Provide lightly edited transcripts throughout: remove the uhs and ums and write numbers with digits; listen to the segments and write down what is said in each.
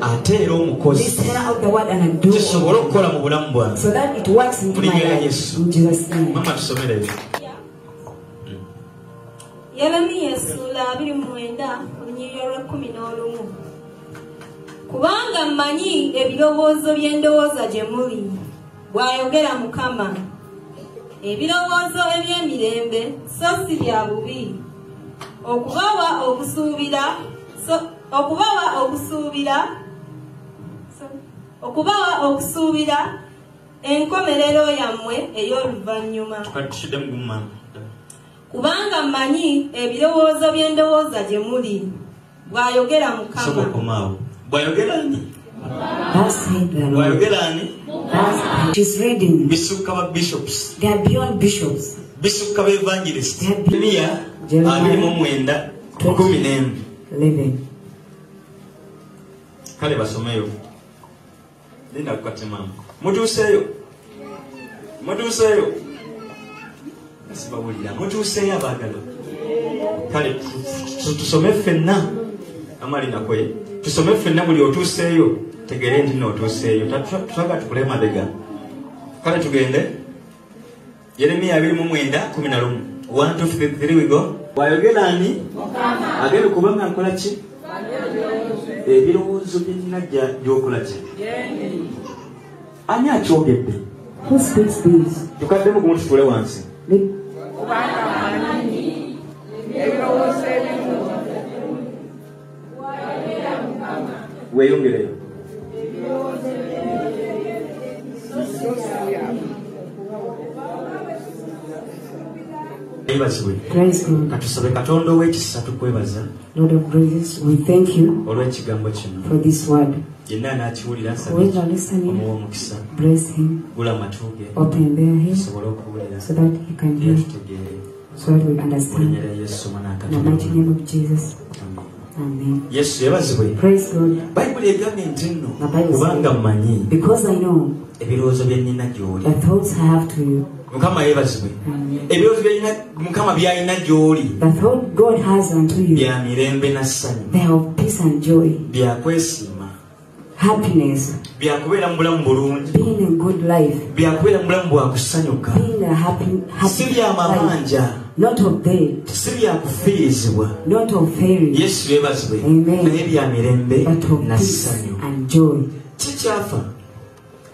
ateera omukozi kisobole okukola mu bulamu bwange so that it works into my life. In Jesus' name. Mama tusomere ebyo. Yeremiya sura 29 olunyiriri lw'11. Kubanga mmanyi ebirowoozo by'endowooza gye muli, bw'ayogera Mukama, ebirowoozo eby'emirembe so si bya bubi, okubawa okusuubira enkomerero yammwe ey'oluvannyuma. Kubanga mmanyi ebirowoozo by'endowooza gye muli, bw'ayogera Mukama. She's reading. Bisukka bishops. They are beyond bishops. Bisukka evangelists. Jeremiah 29:11. Kale basomeyo. Linda kukatemama. Mutuseyo. Sibabulira. Mutuseyo abagalo. Kale tusome ffenna. Amalina kwe. Tusome ffenna buli otuseyo. Tegere ndi n'otuseyo. Twaga tukule mabega. Kale tugende. Yeremiya 29:11. 1, 2, 3 we go. Wayogera ani? Mukama. Agenda kubanga nkola ki? Ebirowoozo by'ennajja by'okola ki? Ani akyogedde? Who speaks this? Tukaddemu ku muntu tule wansi. Weeyongereyo. Praise God. Katusabe Katonda ow'ekisa tukwebaza. Lord of grace, we thank you olw'ekigambo kino. for this word. Yenna anakiwulira Whoever listening, omuwa omukisa. bless him, Gula amatu ge. open their ears Tusobole okuwulira. so that he can hear, Tutegeere. so that we understand. Mulinnyira Yesu Mwana wa In the Katonda. mighty name of Jesus. Amen. Amen. Yesu yebazibwe. Praise God. Bayibuli egambye nti nno The Bible kubanga says, mmanyi because I know ebirowoozo bye nnina gy'oli. the thoughts I have to you, Mukama yebazibwe. Ebirowoozo by'alina Mukama by'alina gy'oli the thought God has unto you, bya mirembe na ssanyu, they are peace and joy, bya kwesiima, happiness, bya kubeera mu bulamu bulungi, being a good life, bya kubeera mu bulamu bwa kusanyuka, being a happy si bya life, mabanja, not of death, si bya kufiirizibwa. not of failing, Yesu yebazibwe. Amen. Naye bya mirembe but of na peace ssanyu. and joy. Kikyafa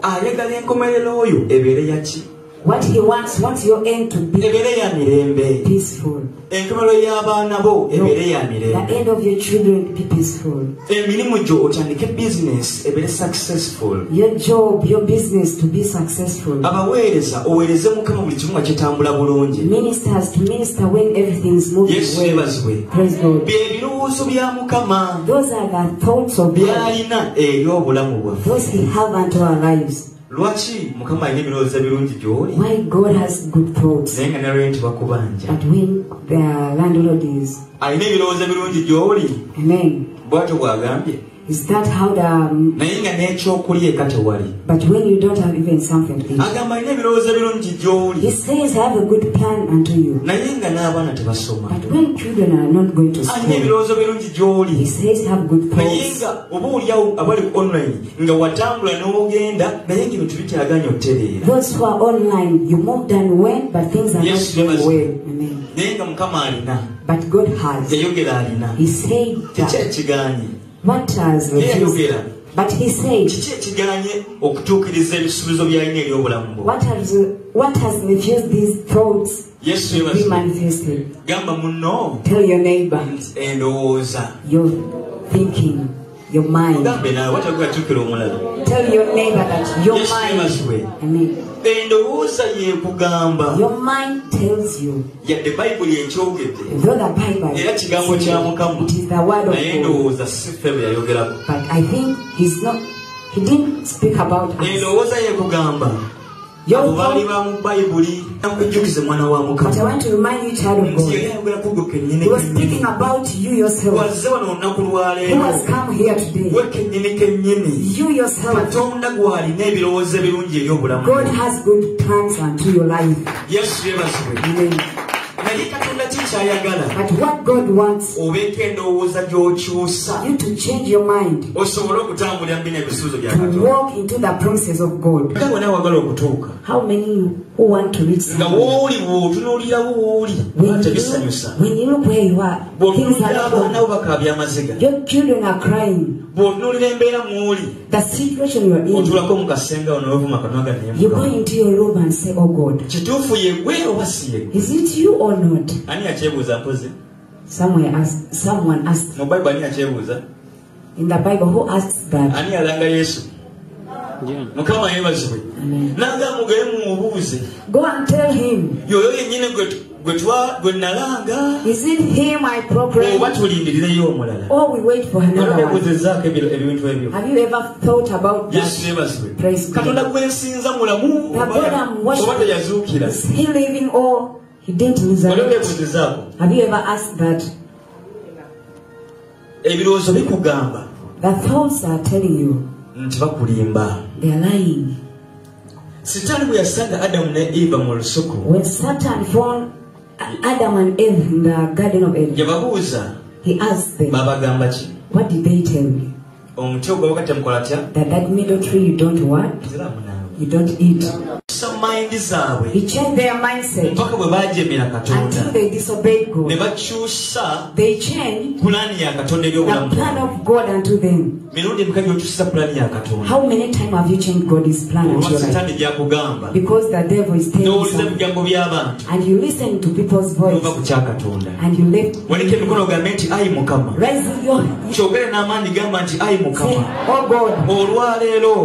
ayagala enkomerero oyo ebeere yaki? What he wants your end to be Ebeere ya mirembe. peaceful. Enkomerero y'abaana bo ebeere ya The mirembe. end of your children be peaceful. Emirimu gyo otandike business ebeere successful. Your job, your business to be successful. Abaweereza oweereze Mukama buli kimu nga kitambula bulungi. Ministers to minister when everything is moving Yesu well. yebazibwe. Praise God. Bye birowoozo bya Mukama Those are the thoughts of God. by'alina eri obulamu bwaffe. Those he have unto our lives. Lwaki Mukama alina ebirowoozo birungi gy'oli? Why God has good thoughts. Naye nga ne rent bakubanja. But when the landlord is, Alina ebirowoozo birungi gy'oli. amen. Bw'atyo bw'agambye. Is that how the... Naye nga n'ekyokulya eka tewali. But when you don't have even something to eat. Agamba alina ebirowoozo birungi gy'oli. He says, I have a good plan unto you. Naye nga n'abaana tebasoma. But when children are not going to Alina school, ebirowoozo birungi gy'oli. he says, have good Naye thoughts. nga oba oliawo abali online nga watambula n'ogenda naye ng'ebintu bikyaganya otereera. Those who are online, you moved and went, but things are Yes, not going yes. well. Amen. Naye nga Mukama alina. But God has. Yayogera alina. He said Kiki that. ekiganye? What has refused? Yayogera. But he said, Kiki ekiganye okutuukiriza ebisuubizo by'alina eri obulamu bwo? what has refused these thoughts Yesu to be yebazibwe. manifested? Gamba muno Tell your neighbor, endowooza. your thinking, your mind. Mugambe naawe watagatuukira omulala. Tell your neighbor that your Yesu mind, yebazibwe. amen. Endowooza yeekugamba. Your mind tells you. Yadde Bayibuli ekyogedde. Though the Bible Era kigambo kya Mukama. it is the word of Naye God. endowooza si ffe bwe yayogerako. But I think he didn't speak about us. Endowooza yeekugamba. Abo baali ba mu Bayibuli nakujjukize mwana wa But I Mukama. want to remind you, child of Nti God, yali ayogerako gwe kennyini he was kennyini. speaking about you yourself. Wazze wano olunaku Who lwaleero. has come here today? Gwe kennyini kennyini. You yourself. Katonda gw'alina ebirowoozo ebirungi eri obulamu. God has good plans unto your life. Yesu yebazibwe. Amen. Naye Katonda ki But what God wants you to change your mind, to walk into the promises of God. How many who want to reach somewhere? When you look where you are, things are not going. Your children are crying. The situation you are in, you go into your room and say, oh God, is it you or not? Someone asked in the Bible, who asked that? Amen. Go and tell him, is it him I proclaim? Or we wait for another one? Have you ever thought about that? Praise God. The God I'm worshiping, is he living or he didn't resurrect? Have you ever asked that? The thoughts are telling you they are lying. When Satan found Adam and Eve in the Garden of Eden, he asked them, what did they tell you? That middle tree you don't want? You don't eat. He changed their mindset until they disobeyed God. They changed the plan of God unto them. How many times have you changed God's plan unto your life? Because the devil is telling you something, and you listen to people's voice, and you left. Raise your say, oh God,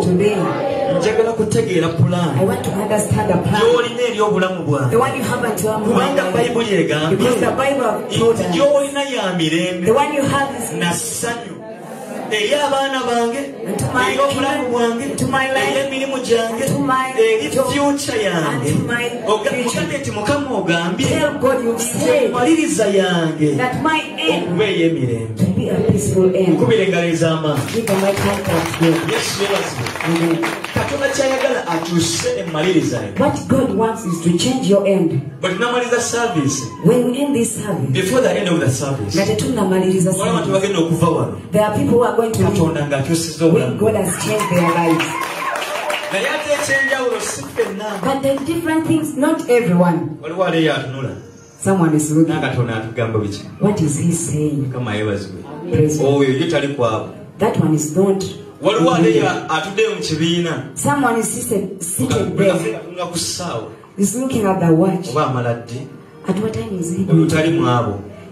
today I want to understand the plan, the one you have unto our life. Because the Bible told us the one you have is to my life, to my future, and to my future. Tell God you've said that my end will be a peaceful end. Give them my contact here. Amen. What God wants is to change your end. But when we end this service, before the end of the service, there are people who are going to leave when God has changed their lives. But there are different things, not everyone. Someone is looking. What is he saying? That one is not. Someone is seated there. He's looking at the watch. At what time is he?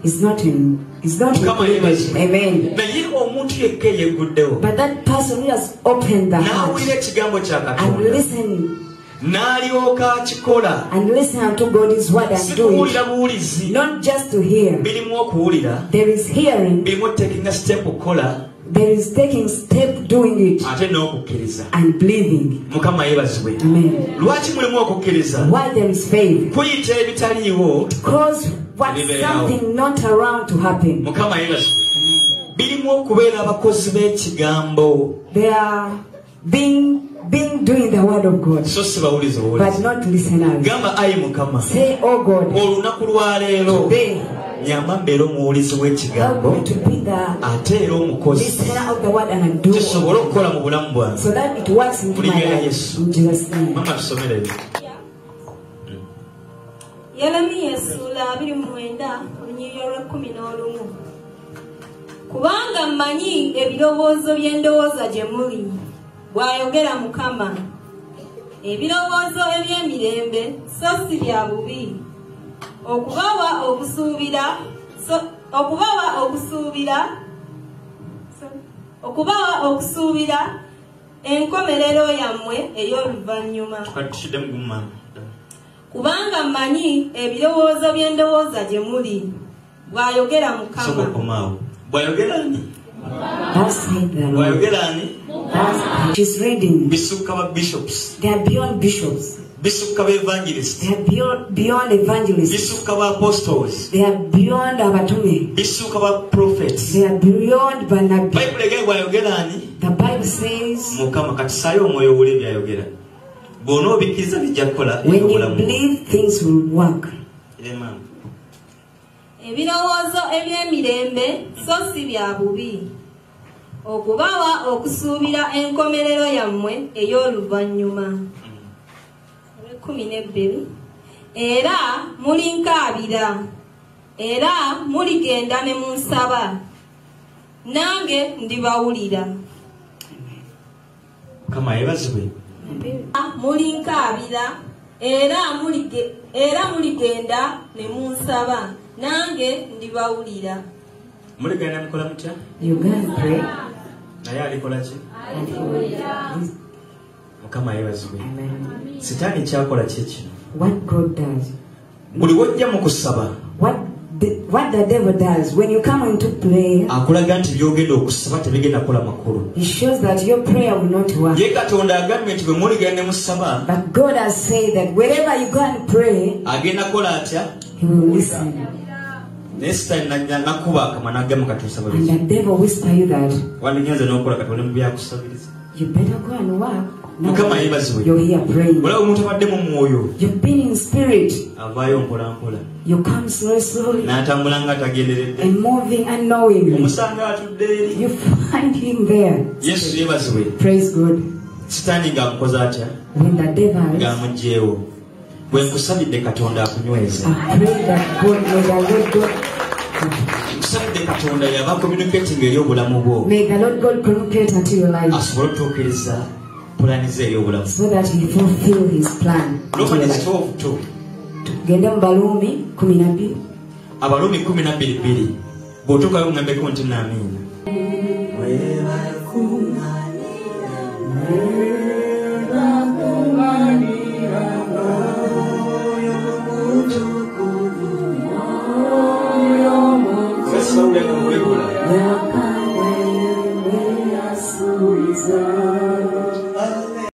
It's not in. Amen. But that person who has opened the heart and listen unto God's word and do it, not just to hear. There is hearing. There is taking step, doing it, and believing. Amen. Why there is faith? Because what's something not around to happen. They are being doing the word of God, but not listeners. Say, oh God, today help me to be the listener of the word and a doer, so that it works into my life. In Jesus' name. Yeremiya sura 29 olunyiriri olw'11. Kubanga mmanyi ebirowoozo by'endowooza gye muli, bw'ayogera Mukama, ebirowoozo eby'emirembe so si bya bubi, okubawa okusuubira enkomerero yammwe ey'oluvannyuma. Kubanga mmanyi ebirowoozo by'endowooza gye muli, bw'ayogera Mukama. She's reading. They are beyond bishops. They are beyond evangelists. They are beyond abatume. They are beyond banabi. The Bible says, when you believe, things will work. ebirowoozo eby'emirembe so si bya bubi okubawa okusuubira enkomerero yammwe ey'oluvannyuma. 12 era mulinkaabira era muligenda ne munsaba nange ndibawulira. Kama yebazibwe mulinkaabira era muligenda ne munsaba nange ndibawulira. Muligenda mukola mutya? You go and pray. Naye alikola ki? Mukama yebazibwe. Amen. Sitaani kyakola kiki? What God does. Buli wojja mu kusaba. What the devil does when you come into prayer, akulaga nti byogenda okusaba tebigenda kola makulu. He shows that your prayer will not work. Ye Katonda agambye nti bwe muligenda musaba, but God has said that wherever you go and pray, agenda kola atya? He will listen. And the devil whisper you that you better go and work. No, you're here praying. You've been in spirit. You come slowly and moving unknowingly. You find him there. Praise God. When the devil I pray that God may the Lord God communicate unto your life so that He fulfill His plan. Genda mu Balumi 12. Abalumi 12 bw'otuukayo ngambeko nti naamina.